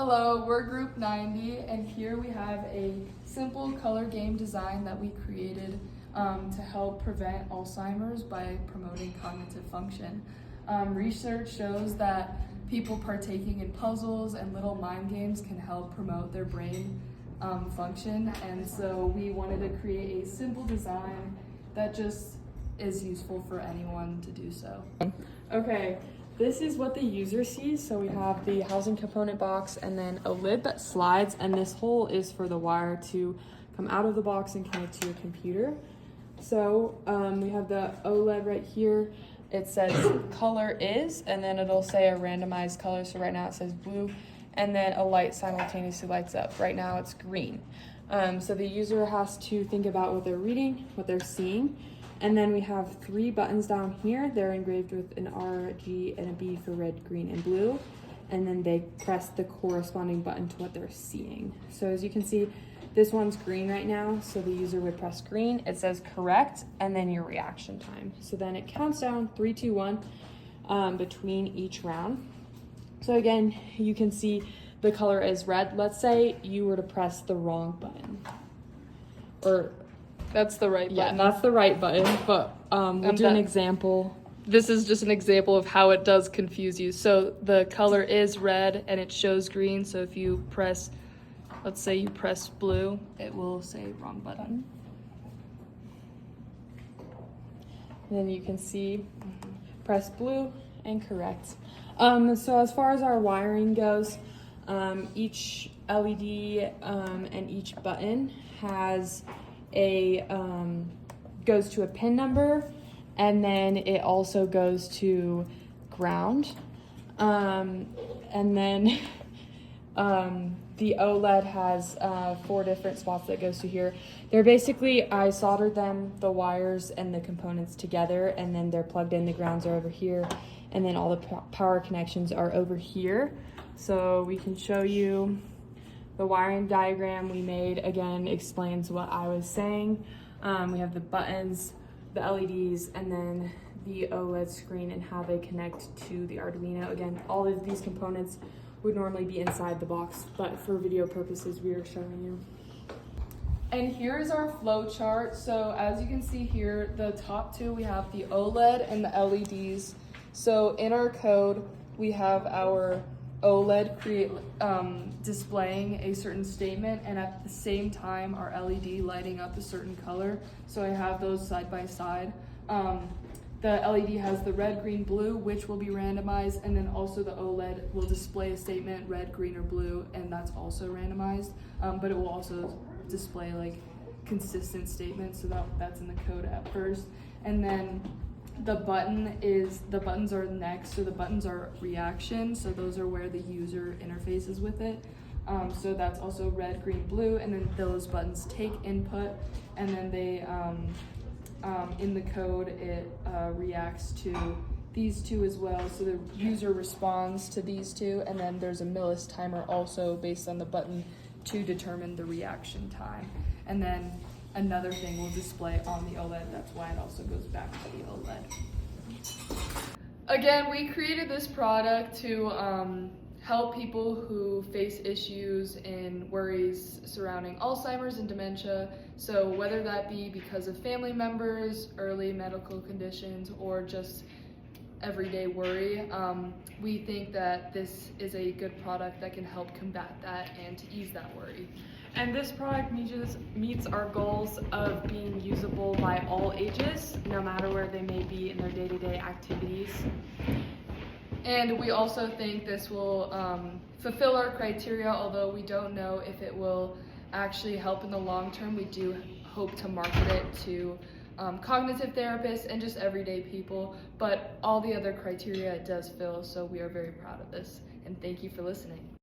Hello, we're Group 90, and here we have a simple color game design that we created to help prevent Alzheimer's by promoting cognitive function. Research shows that people partaking in puzzles and little mind games can help promote their brain function, and so we wanted to create a simple design that just is useful for anyone to do so. Okay, this is what the user sees. So we have the housing component box and then a lid that slides, and this hole is for the wire to come out of the box and connect to your computer. So we have the OLED right here. It says color is, and then it'll say a randomized color. So right now it says blue, and then a light simultaneously lights up. Right now it's green. So the user has to think about what they're reading, what they're seeing. And then we have 3 buttons down here. They're engraved with an R, G, and a B for red, green, and blue. And then they press the corresponding button to what they're seeing. So as you can see, this one's green right now. So the user would press green. It says correct, and then your reaction time. So then it counts down 3, 2, 1 between each round. So again, you can see the color is red. Let's say you were to press the wrong button. That's the right button. Yeah, that's the right button, but we'll do an example. This is just an example of how it does confuse you. So the color is red and it shows green, so if you press, let's say you press blue, it will say wrong button. And then you can see press blue and correct. So as far as our wiring goes, each LED and each button has goes to a pin number, and then it also goes to ground, and then the OLED has 4 different spots that goes to here. They're basically, I soldered them, the wires and the components together, and then they're plugged in. The grounds are over here, and then all the power connections are over here. So we can show you the wiring diagram we made. Again, explains what I was saying. We have the buttons, the LEDs, and then the OLED screen and how they connect to the Arduino. Again, all of these components would normally be inside the box, but for video purposes, we are showing you. And here's our flow chart. So as you can see here, the top 2, we have the OLED and the LEDs. So in our code, we have our OLED displaying a certain statement, and at the same time our LED lighting up a certain color. So I have those side by side. The LED has the red, green, blue, which will be randomized, and then also the OLED will display a statement, red, green, or blue, and that's also randomized. But it will also display like consistent statements, so that's in the code at first. And then the buttons are next, so the buttons are reaction, so those are where the user interfaces with it. So that's also red, green, blue, and then those buttons take input, and then they, in the code, it reacts to these 2 as well, so the user responds to these 2, and then there's a millis timer also based on the button to determine the reaction time. And then another thing will display on the OLED. That's why it also goes back to the OLED. Again, we created this product to help people who face issues and worries surrounding Alzheimer's and dementia. So whether that be because of family members, early medical conditions, or just everyday worry, we think that this is a good product that can help combat that and to ease that worry. And this product meets our goals of being usable by all ages, no matter where they may be in their day-to-day activities. And we also think this will fulfill our criteria, although we don't know if it will actually help in the long term. We do hope to market it to cognitive therapists and just everyday people, but all the other criteria it does fill, so we are very proud of this, and thank you for listening.